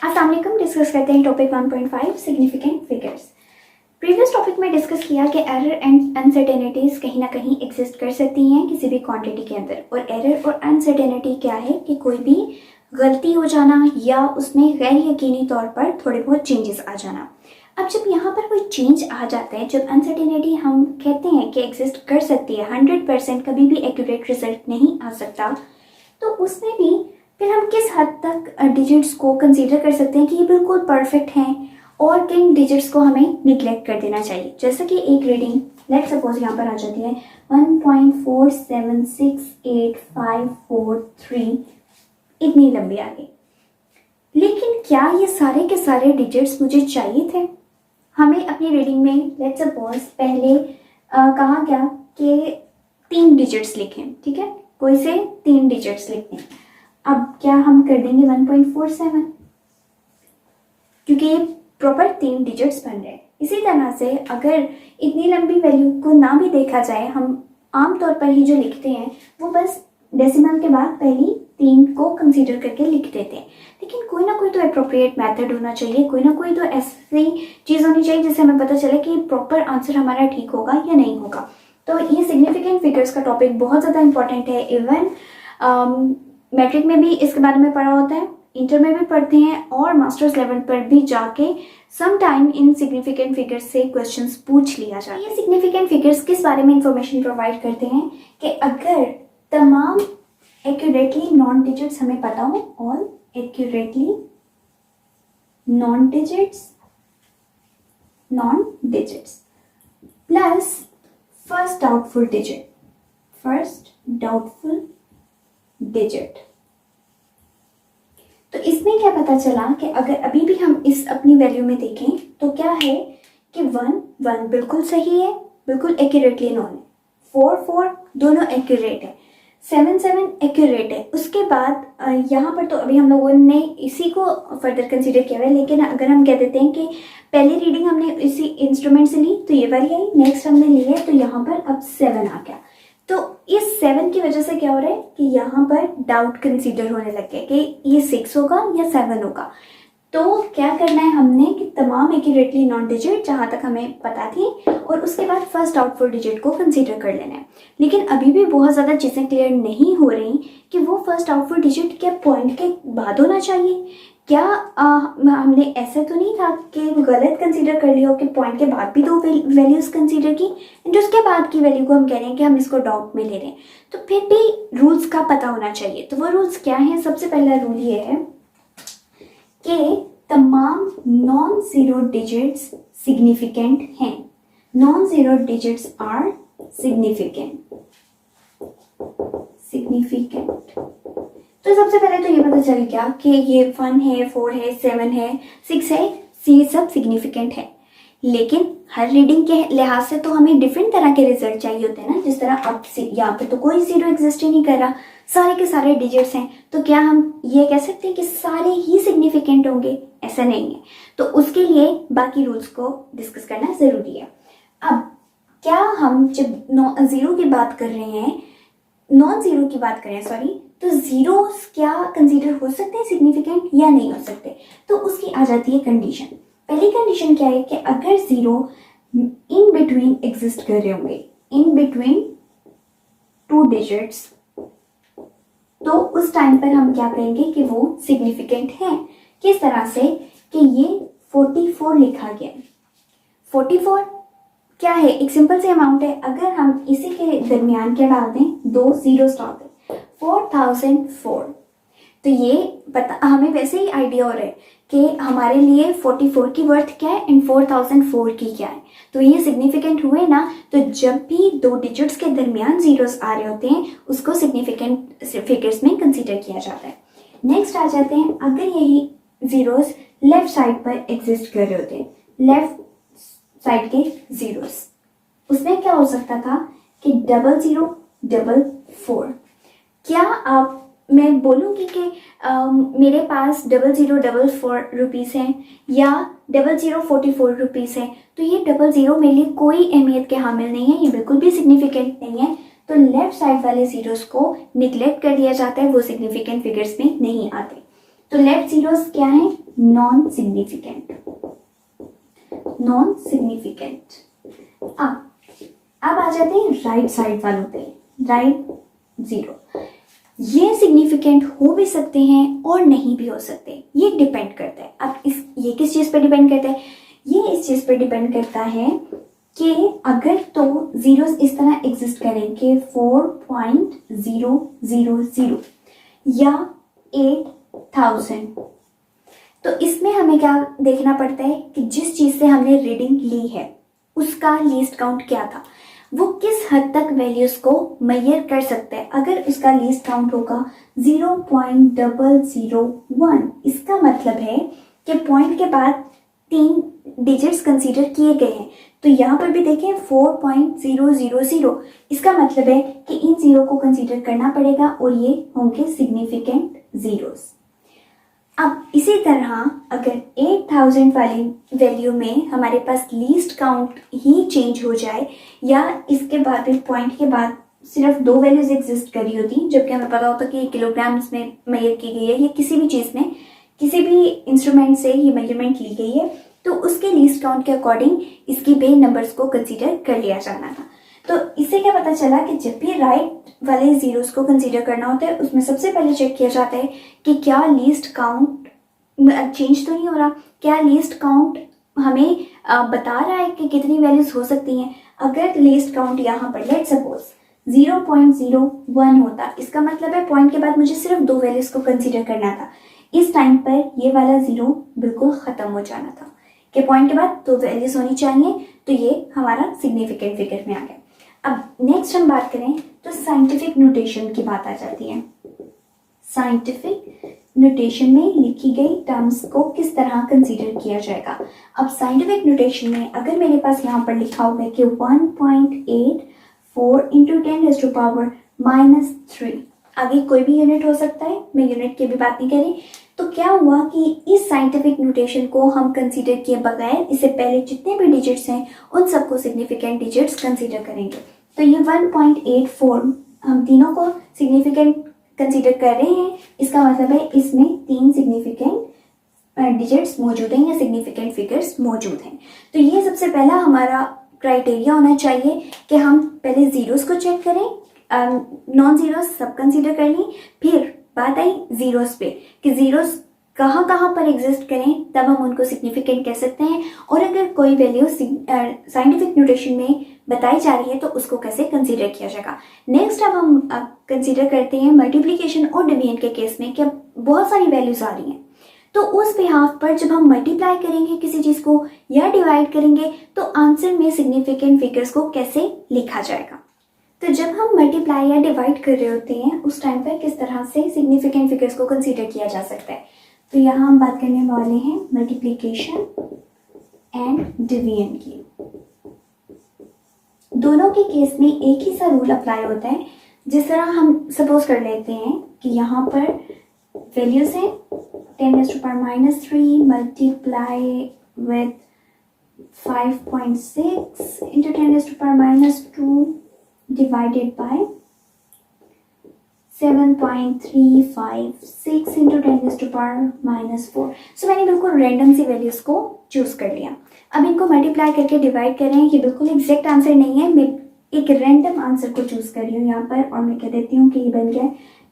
अस्सलाम वालेकुम। डिस्कस करते हैं topic 1.5 significant figures. Previous topic में डिस्कस किया कि एरर एंड अनसर्टेनिटीज कहीं ना कहीं एग्जिस्ट कर सकती हैं किसी भी क्वांटिटी के अंदर। और एरर और अनसर्टेनिटी क्या है कि कोई भी गलती हो जाना या उसमें गैर यकीनी तौर पर थोड़े बहुत चेंजेस आ जाना। अब जब यहाँ पर कोई चेंज आ जाता है, जब अनसर्टेनिटी हम कहते हैं कि एग्जिस्ट कर सकती है, 100% कभी भी एक्यूरेट रिजल्ट नहीं आ सकता, तो उसमें भी फिर हम किस हद तक डिजिट्स को कंसीडर कर सकते हैं कि ये बिल्कुल परफेक्ट हैं और किन डिजिट्स को हमें निगलेक्ट कर देना चाहिए। जैसे कि एक रीडिंग लेट सपोज यहाँ पर आ जाती है 1.476853, इतनी लंबी आ गई। लेकिन क्या ये सारे के सारे डिजिट्स मुझे चाहिए थे? हमें अपनी रीडिंग में लेट सपोज पहले कहा गया कि 3 डिजिट्स लिखें, ठीक है, कोई से 3 डिजिट्स लिखते हैं। अब क्या हम कर देंगे 1.47, क्योंकि ये प्रॉपर 3 डिजिट्स बन रहे हैं। इसी तरह से अगर इतनी लंबी वैल्यू को ना भी देखा जाए, हम आमतौर पर ही जो लिखते हैं वो बस डेसिमल के बाद पहली 3 को कंसीडर करके लिख देते हैं। लेकिन कोई ना कोई तो अप्रोप्रिएट मेथड होना चाहिए, कोई ना कोई तो ऐसी चीज़ होनी चाहिए जिससे हमें पता चले कि प्रॉपर आंसर हमारा ठीक होगा या नहीं होगा। तो ये सिग्निफिकेंट फिगर्स का टॉपिक बहुत ज़्यादा इंपॉर्टेंट है। इवन मैट्रिक में भी इसके बारे में पढ़ा होता है, इंटर में भी पढ़ते हैं और मास्टर्स लेवल पर भी जाके some time in significant figures से क्वेश्चंस पूछ लिया जाता है। ये सिग्निफिकेंट फिगर्स किस बारे में इंफॉर्मेशन प्रोवाइड करते हैं कि अगर तमाम एक्यूरेटली नॉन डिजिट्स हमें पता हो, all accurately non digits plus first doubtful digit, तो इसमें क्या पता चला कि अगर अभी भी हम इस अपनी वैल्यू में देखें तो क्या है कि 1 बिल्कुल सही है, बिल्कुल एक्यूरेटली नॉन है, 4 दोनों एक्यूरेट है, 7 एक्यूरेट है। उसके बाद यहाँ पर तो अभी हम लोगों ने इसी को फर्दर कंसीडर किया है। लेकिन अगर हम कह देते हैं कि पहली रीडिंग हमने इसी इंस्ट्रूमेंट से ली तो ये वाली आई, नेक्स्ट हमने ली है तो यहाँ पर अब 7 आ गया। तो इस 7 की वजह से क्या हो रहा है कि यहाँ पर डाउट कंसीडर होने लग गया कि ये 6 होगा या 7 होगा। तो क्या करना है हमने कि तमाम एक्यूरेटली नॉन डिजिट जहाँ तक हमें पता थी और उसके बाद फर्स्ट डाउटफुल डिजिट को कंसीडर कर लेना है। लेकिन अभी भी बहुत ज़्यादा चीज़ें क्लियर नहीं हो रही कि वो फर्स्ट डाउटफुल डिजिट क्या पॉइंट के बाद होना चाहिए, क्या हमने ऐसा तो नहीं था कि गलत कंसीडर कर लिया हो कि पॉइंट के बाद भी 2 वैल्यूज़ कंसीडर की एंड उसके बाद की वैल्यू को हम कह रहे हैं कि हम इसको डाउट में ले रहे हैं। तो फिर भी रूल्स का पता होना चाहिए। तो वो रूल्स क्या हैं? सबसे पहला रूल ये है कि तमाम नॉन ज़ीरो डिजिट्स सिग्निफिकेंट हैं। Non zero digits are significant. तो सबसे पहले तो ये पता चल गया कि ये 1 है, 4 है, 7 है, 6 है, ये सब सिग्निफिकेंट है। लेकिन हर रीडिंग के लिहाज से तो हमें डिफरेंट तरह के रिजल्ट चाहिए होते हैं ना। जिस तरह अब यहाँ पे तो कोई जीरो एग्जिस्ट ही नहीं कर रहा, सारे के सारे डिजिट्स हैं, तो क्या हम ये कह सकते हैं कि सारे ही सिग्निफिकेंट होंगे? ऐसा नहीं है। तो उसके लिए बाकी रूल्स को डिस्कस करना ज़रूरी है। अब क्या हम जब नॉन ज़ीरो की बात कर रहे हैं, तो जीरोस क्या कंसीडर हो सकते हैं सिग्निफिकेंट या नहीं हो सकते? तो उसकी आ जाती है कंडीशन। पहली कंडीशन क्या है कि अगर जीरो इन बिटवीन एग्जिस्ट कर रहे होंगे, इन बिटवीन 2 डिजिट्स, तो उस टाइम पर हम क्या कहेंगे कि वो सिग्निफिकेंट है। किस तरह से कि ये 44 लिखा गया है। 44 क्या है? एक सिंपल सी अमाउंट है। अगर हम इसी के दरमियान क्या डाल दें, 2 जीरोस डाल दें, 4004, तो ये हमें वैसे ही आइडिया हो रहा है कि हमारे लिए 44 की वर्थ क्या है एंड 4004 की क्या है। तो ये सिग्निफिकेंट हुए ना। तो जब भी 2 डिजिट्स के दरमियान जीरोस आ रहे होते हैं उसको सिग्निफिकेंट फिगर्स में कंसीडर किया जाता है। नेक्स्ट आ जाते हैं, अगर यही जीरोस लेफ्ट साइड पर एग्जिस्ट कर रहे होते हैं, लेफ्ट साइड के जीरोस, उसमें क्या हो सकता था कि 0044। क्या मैं बोलूँगी कि मेरे पास 0044 रुपीज़ हैं या 0044 रुपीज़ हैं, तो ये 00 मेरे लिए कोई अहमियत के हामिल नहीं है, ये बिल्कुल भी सिग्निफिकेंट नहीं है। तो लेफ्ट साइड वाले जीरोस को निगलेक्ट कर दिया जाता है, वो सिग्निफिकेंट फिगर्स में नहीं आते। तो लेफ्ट जीरोस क्या हैं? Non significant, non significant. अब आ जाते हैं राइट साइड वालों पे, राइट 0। ये सिग्निफिकेंट हो भी सकते हैं और नहीं भी हो सकते, ये डिपेंड करता है। अब ये किस चीज़ पे डिपेंड करता है? ये इस चीज़ पे डिपेंड करता है कि अगर तो जीरोस इस तरह एग्जिस्ट करें कि 4.000 या 8000, तो इसमें हमें क्या देखना पड़ता है कि जिस चीज़ से हमने रीडिंग ली है उसका लीस्ट काउंट क्या था, वो किस हद तक वैल्यूज को मेजर कर सकता है। अगर उसका लीस्ट काउंट होगा 0.001, इसका मतलब है कि पॉइंट के बाद 3 डिजिट्स कंसीडर किए गए हैं। तो यहाँ पर भी देखें 4.000, इसका मतलब है कि इन जीरो को कंसीडर करना पड़ेगा और ये होंगे सिग्निफिकेंट जीरोस। अब इसी तरह अगर 8000 वाली वैल्यू में हमारे पास लीस्ट काउंट ही चेंज हो जाए या इसके बाद भी पॉइंट के बाद सिर्फ 2 वैल्यूज एग्जिस्ट कर रही होती, जबकि हमें पता होता कि ये किलोग्राम्स में मेजर की गई है या किसी भी चीज़ में किसी भी इंस्ट्रूमेंट से ये मेजरमेंट ली गई है, तो उसके लीस्ट काउंट के अकॉर्डिंग इसकी बे नंबर्स को कंसीडर कर लिया जाना था। तो इससे क्या पता चला कि जब भी राइट वाले जीरोस को कंसीडर करना होता है उसमें सबसे पहले चेक किया जाता है कि क्या लीस्ट काउंट चेंज तो नहीं हो रहा, क्या लीस्ट काउंट हमें बता रहा है कि कितनी वैल्यूज हो सकती हैं। अगर लीस्ट काउंट यहाँ पर लेट सपोज 0.01 होता, इसका मतलब है पॉइंट के बाद मुझे सिर्फ 2 वैल्यूज को कंसीडर करना था। इस टाइम पर ये वाला जीरो बिल्कुल खत्म हो जाना था कि पॉइंट के बाद 2 वैल्यूज होनी चाहिए, तो ये हमारा सिग्निफिकेंट फिगर में आ गया। अब नेक्स्ट हम बात करें तो साइंटिफिक नोटेशन की बात आ जाती है। साइंटिफिक नोटेशन में लिखी गई टर्म्स को किस तरह कंसीडर किया जाएगा। अब साइंटिफिक नोटेशन में अगर मेरे पास यहाँ पर लिखा हुआ है कि 1.84 × 10⁻³ आगे कोई भी यूनिट हो सकता है, मैं यूनिट की भी बात नहीं करी। तो क्या हुआ कि इस साइंटिफिक नोटेशन को हम कंसीडर किए बगैर इससे पहले जितने भी डिजिट्स हैं उन सबको सिग्निफिकेंट डिजिट्स कंसीडर करेंगे। तो ये 1.84 हम तीनों को सिग्निफिकेंट कंसीडर कर रहे हैं, इसका मतलब है इसमें 3 सिग्निफिकेंट डिजिट्स मौजूद हैं या सिग्निफिकेंट फिगर्स मौजूद हैं। तो ये सबसे पहला हमारा क्राइटेरिया होना चाहिए कि हम पहले जीरोस को चेक करें, नॉन जीरोस सब कंसीडर कर ली, फिर बात आई जीरोस पे कि जीरोस कहाँ कहाँ पर एग्जिस्ट करें, तब हम उनको सिग्निफिकेंट कह सकते हैं। और अगर कोई वैल्यू साइंटिफिक नोटेशन में बताई जा रही है तो उसको कैसे कंसीडर किया जाएगा। नेक्स्ट अब हम कंसीडर करते हैं मल्टीप्लिकेशन और डिवीजन के केस में कि बहुत सारी वैल्यूज आ रही हैं, तो उस बिहाफ पर जब हम मल्टीप्लाई करेंगे किसी चीज़ को या डिवाइड करेंगे तो आंसर में सिग्निफिकेंट फिगर्स को कैसे लिखा जाएगा। तो जब हम मल्टीप्लाई या डिवाइड कर रहे होते हैं उस टाइम पर किस तरह से सिग्निफिकेंट फिगर्स को कंसीडर किया जा सकता है। तो यहाँ हम बात करने वाले हैं मल्टीप्लिकेशन एंड डिवीजन की। दोनों के केस में एक ही सा रूल अप्लाई होता है। जिस तरह हम सपोज कर लेते हैं कि यहाँ पर वैल्यूज हैं 10⁻³ मल्टीप्लाई विथ 5.6 × 10⁻² divided by 7.356 × 10⁻⁴। सो मैंने बिल्कुल रैंडम सी वैल्यूज को चूज कर लिया। अब इनको मल्टीप्लाई करके डिवाइड कर रहे हैं, ये बिल्कुल एग्जैक्ट आंसर नहीं है, मैं एक रैंडम आंसर को चूज कर रही हूँ यहाँ पर और मैं कह देती हूँ कि ये बन गया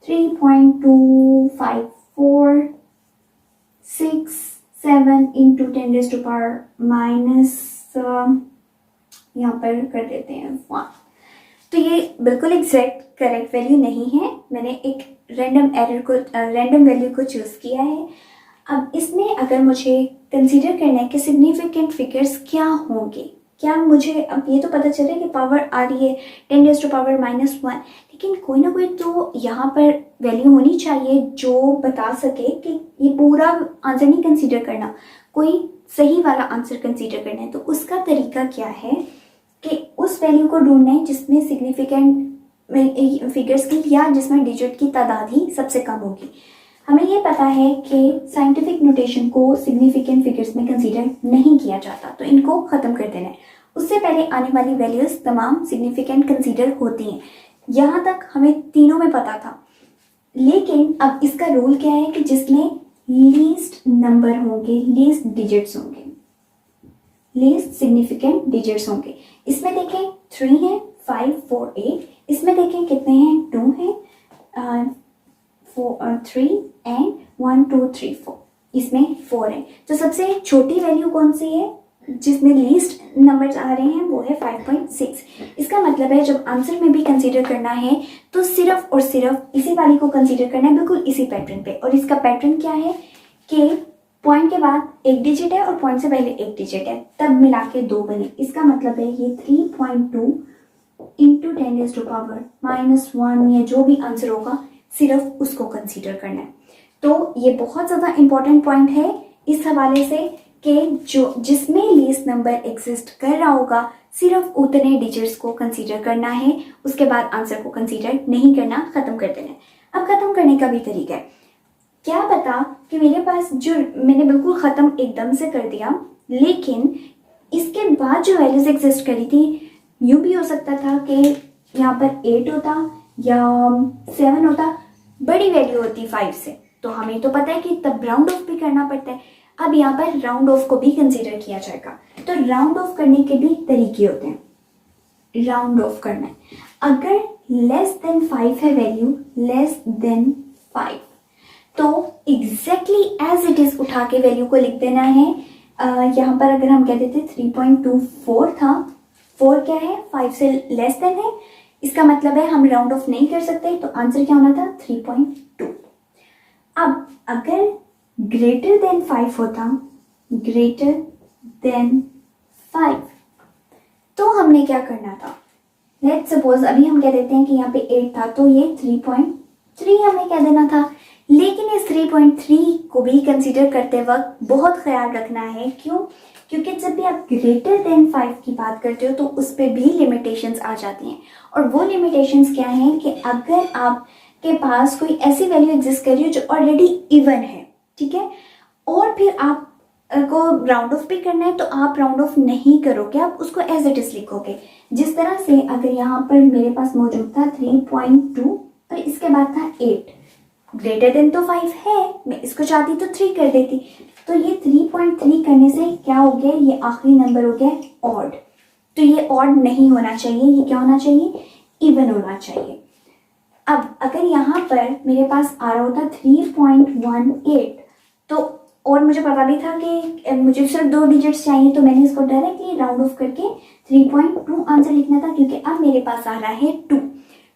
3.2547 × 10⁻⁻, यहाँ पर कर देते हैं 1। तो ये बिल्कुल एग्जैक्ट करेक्ट वैल्यू नहीं है, मैंने एक रैंडम वैल्यू को चूज किया है। अब इसमें अगर मुझे कंसीडर करना है कि सिग्निफिकेंट फिगर्स क्या होंगे, क्या मुझे अब ये तो पता चल रहा है कि पावर आ रही है 10⁻⁻1, लेकिन कोई ना कोई तो यहाँ पर वैल्यू होनी चाहिए जो बता सके कि ये पूरा आंसर नहीं कंसीडर करना, कोई सही वाला आंसर कंसीडर करना है। तो उसका तरीका क्या है कि उस वैल्यू को ढूंढना है जिसमें सिग्निफिकेंट फिगर्स की या जिसमें डिजिट की तादाद ही सबसे कम होगी। हमें ये पता है कि साइंटिफिक नोटेशन को सिग्निफिकेंट फिगर्स में कंसीडर नहीं किया जाता, तो इनको ख़त्म कर देना है। उससे पहले आने वाली वैल्यूज़ तमाम सिग्निफिकेंट कंसीडर होती हैं। यहाँ तक हमें तीनों में पता था, लेकिन अब इसका रूल क्या है कि जिसमें लीस्ट नंबर होंगे, लीस्ट डिजिट्स होंगे, लीस्ट सिग्निफिकेंट डिजिट्स होंगे। इसमें देखें 3 है, 5, 4, 8। इसमें देखें कितने हैं, 2 हैं, 3 एंड 1, 2, 3, 4। इसमें 4 है। तो सबसे छोटी वैल्यू कौन सी है जिसमें लीस्ट नंबर्स आ रहे हैं, वो है 5.6। इसका मतलब है जब आंसर में भी कंसीडर करना है तो सिर्फ और सिर्फ इसी वाली को कंसीडर करना है, बिल्कुल इसी पैटर्न पे। और इसका पैटर्न क्या है कि पॉइंट के बाद एक डिजिट है और पॉइंट से पहले एक डिजिट है, तब मिला के 2 बने। इसका मतलब है ये 3.2 इंटू 10⁻⁻1 या जो भी आंसर होगा सिर्फ उसको कंसीडर करना है। तो ये बहुत ज़्यादा इंपॉर्टेंट पॉइंट है इस हवाले से कि जो जिसमें लीस्ट नंबर एग्जिस्ट कर रहा होगा सिर्फ उतने डिजिट्स को कंसीडर करना है, उसके बाद आंसर को कंसीडर नहीं करना, ख़त्म कर देना है। अब ख़त्म करने का भी तरीका है। क्या पता कि मेरे पास जो मैंने बिल्कुल ख़त्म एकदम से कर दिया, लेकिन इसके बाद जो वैल्यूज एग्जिस्ट करी थी, यूँ भी हो सकता था कि यहाँ पर 8 होता या 7 होता, बड़ी वैल्यू होती 5 से, तो हमें तो पता है कि तब राउंड ऑफ भी करना पड़ता है। अब यहाँ पर राउंड ऑफ को भी कंसीडर किया जाएगा। तो राउंड ऑफ करने के भी तरीके होते हैं। राउंड ऑफ करना है, अगर लेस देन 5 है वैल्यू, लेस देन 5, तो एग्जैक्टली एज इट इज उठा के वैल्यू को लिख देना है। यहाँ पर अगर हम कहते थे 3.24 था, 4 क्या है, 5 से लेस देन है, इसका मतलब है हम राउंड ऑफ नहीं कर सकते, तो आंसर क्या होना था, 3.2। अब अगर ग्रेटर देन 5 होता, ग्रेटर देन 5, तो हमने क्या करना था, लेट्स सपोज अभी हम कह देते हैं कि यहाँ पे 8 था, तो ये 3.3 हमें कह देना था। लेकिन इस 3.3 को भी कंसीडर करते वक्त बहुत ख्याल रखना है। क्यों? क्योंकि जब भी आप ग्रेटर देन 5 की बात करते हो तो उस पर भी लिमिटेशंस आ जाती हैं। और वो लिमिटेशंस क्या हैं कि अगर आपके पास कोई ऐसी वैल्यू एग्जिस्ट कर रही हो जो ऑलरेडी इवन है, ठीक है, और फिर आप को राउंड ऑफ भी करना है, तो आप राउंड ऑफ नहीं करोगे, आप उसको एज इट इज लिखोगे। जिस तरह से अगर यहाँ पर मेरे पास मौजूद था 3.2 और इसके बाद था 8, ग्रेटर देन तो 5 है, मैं इसको चाहती तो 3 कर देती, तो ये 3.3 करने से क्या हो गया, ये आखिरी नंबर हो गया ऑड। तो ये ऑड नहीं होना चाहिए, ये क्या होना चाहिए, इवन होना चाहिए। अब अगर यहाँ पर मेरे पास आ रहा होता 3.18, तो और मुझे पता भी था कि मुझे सिर्फ 2 डिजिट्स चाहिए, तो मैंने इसको डायरेक्टली राउंड ऑफ करके 3.2 आंसर लिखना था, क्योंकि अब मेरे पास आ रहा है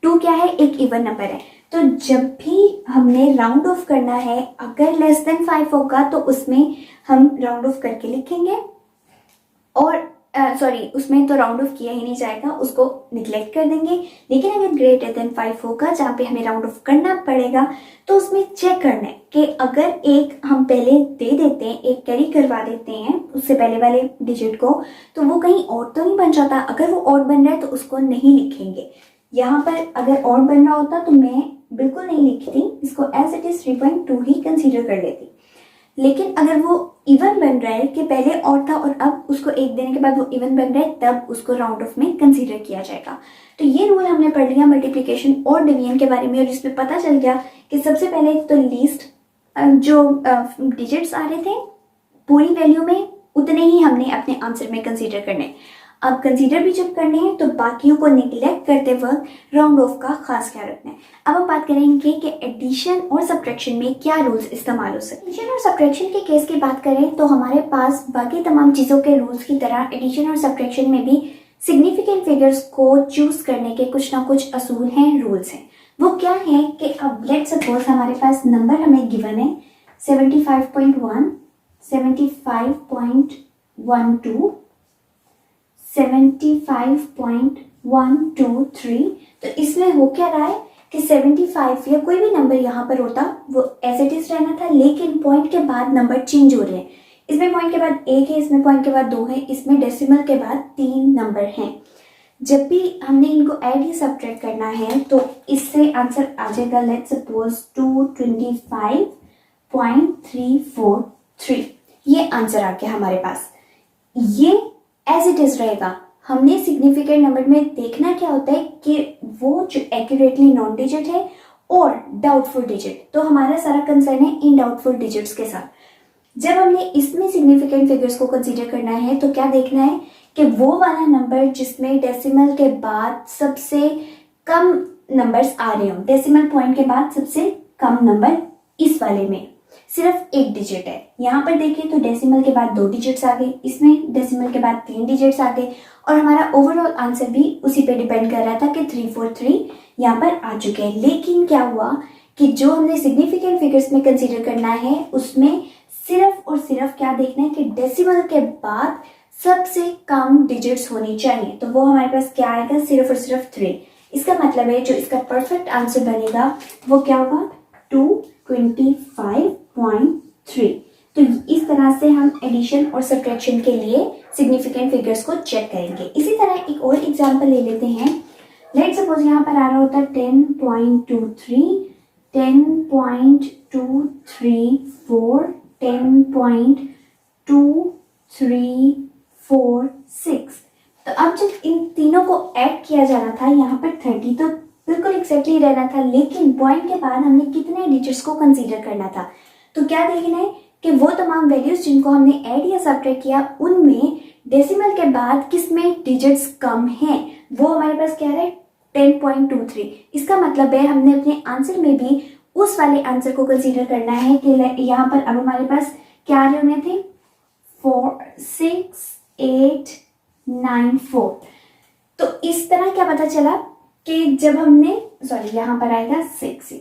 2 क्या है, एक इवन नंबर है। तो जब भी हमने राउंड ऑफ करना है, अगर लेस देन 5 होगा तो उसमें हम राउंड ऑफ करके लिखेंगे, और उसमें तो राउंड ऑफ किया ही नहीं जाएगा, उसको निगलेक्ट कर देंगे। लेकिन अगर ग्रेटर देन 5 होगा जहाँ पे हमें राउंड ऑफ करना पड़ेगा, तो उसमें चेक करना है कि अगर एक हम पहले दे देते हैं, एक कैरी करवा देते हैं उससे पहले वाले डिजिट को, तो वो कहीं और तो नहीं बन जाता। अगर वो और बन रहा है तो उसको नहीं लिखेंगे। यहाँ पर अगर और बन रहा होता तो मैं बिल्कुल नहीं लिखती, इसको एज इट इज 3.2 ही कंसीडर कर लेती। लेकिन अगर वो इवन बन रहा है कि पहले और था और अब उसको एक देने के बाद वो इवन बन रहा है, तब उसको राउंड ऑफ में कंसीडर किया जाएगा। तो ये रूल हमने पढ़ लिया मल्टीप्लिकेशन और डिवीजन के बारे में, और इसमें पता चल गया कि सबसे पहले तो लीस्ट जो डिजिट्स आ रहे थे पूरी वैल्यू में, उतने ही हमने अपने आंसर में कंसीडर करने। अब कंसीडर भी जब करने हैं तो बाकियों को निगलेक्ट करते वक्त राउंड ऑफ का खास ख्याल रखना है। अब हम बात करेंगे कि एडिशन और सब्ट्रैक्शन में क्या रूल्स इस्तेमाल हो सकते हैं। एडिशन और सब्ट्रैक्शन के केस की बात करें तो हमारे पास बाकी तमाम चीज़ों के रूल्स की तरह एडिशन और सब्ट्रैक्शन में भी सिग्निफिकेंट फिगर्स को चूज करने के कुछ ना कुछ असूल हैं, रूल्स हैं। वो क्या है कि अब लेट्स सपोज हमारे पास नंबर हमें गिवन है 75.1, 75.12, 75.123। तो इसमें हो क्या रहा है कि 75 या कोई भी नंबर यहाँ पर होता वो एज इट इज रहना था, लेकिन पॉइंट के बाद नंबर चेंज हो रहे हैं। इसमें पॉइंट के बाद 1 है, इसमें पॉइंट के बाद 2 है, इसमें डेसिमल के बाद 3 नंबर हैं। जब भी हमने इनको ऐड या सब्ट्रैक्ट करना है तो इससे आंसर आ जाएगा लेट्स सपोज 225.343। ये आंसर आ गया हमारे पास। ये एज इट इज रहेगा। हमने सिग्निफिकेंट नंबर में देखना क्या होता है कि वो जो एक्यूरेटली नॉन डिजिट है और डाउटफुल डिजिट। तो हमारा सारा कंसर्न है इन डाउटफुल डिजिट्स के साथ। जब हमने इसमें सिग्निफिकेंट फिगर्स को कंसीडर करना है तो क्या देखना है कि वो वाला नंबर जिसमें डेसिमल के बाद सबसे कम नंबर्स आ रहे हो, डेसिमल पॉइंट के बाद सबसे कम नंबर इस वाले में सिर्फ एक डिजिट है। यहाँ पर देखिए तो डेसिमल के बाद 2 डिजिट्स आ गए, इसमें डेसिमल के बाद 3 डिजिट्स आ गए और हमारा ओवरऑल आंसर भी उसी पे डिपेंड कर रहा था कि 343 यहाँ पर आ चुके हैं। लेकिन क्या हुआ कि जो हमने सिग्निफिकेंट फिगर्स में कंसीडर करना है उसमें सिर्फ और सिर्फ क्या देखना है कि डेसिमल के बाद सबसे कम डिजिट्स होनी चाहिए। तो वो हमारे पास क्या आएगा, सिर्फ और सिर्फ 3। इसका मतलब है जो इसका परफेक्ट आंसर बनेगा वो क्या होगा, 225.3। तो इस तरह से हम एडिशन और सब्ट्रैक्शन के लिए सिग्निफिकेंट फिगर्स को चेक करेंगे। इसी तरह एक और एग्जांपल ले लेते हैं। लेट सपोज यहाँ पर आ रहा होता है 10.23, 10.234, 10.2346। तो अब जब इन तीनों को ऐड किया जाना था यहाँ पर 30 तो बिल्कुल एक्जैक्टली रहना था, लेकिन पॉइंट के बाद हमने कितने डिजिट्स को कंसीडर करना था। तो क्या देखना है कि वो तमाम वैल्यूज जिनको हमने ऐड या सब्ट्रैक्ट किया उनमें डेसिमल के बाद किसमें डिजिट्स कम हैं, वो हमारे पास क्या है 10.23। इसका मतलब है हमने अपने आंसर में भी उस वाले आंसर को कंसीडर करना है कि यहाँ पर अब हमारे पास क्या आ रहे होने थे 46894। तो इस तरह क्या पता चला कि जब हमने यहाँ पर आएगा 6,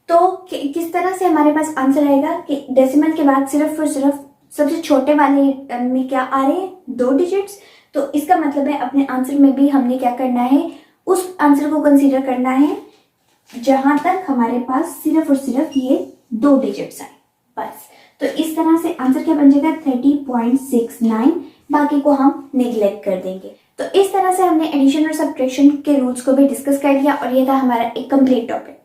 तो किस तरह से हमारे पास आंसर आएगा कि डेसिमल के बाद सिर्फ और सिर्फ सबसे छोटे वाले में क्या आ रहे हैं 2 डिजिट्स। तो इसका मतलब है अपने आंसर में भी हमने क्या करना है, उस आंसर को कंसीडर करना है जहां तक हमारे पास सिर्फ और सिर्फ ये 2 डिजिट्स आए बस। तो इस तरह से आंसर क्या बन जाएगा 30.69, बाकी को हम नेग्लेक्ट कर देंगे। तो इस तरह से हमने एडिशन और सब्ट्रैक्शन के रूल्स को भी डिस्कस कर लिया और ये था हमारा एक कंप्लीट टॉपिक।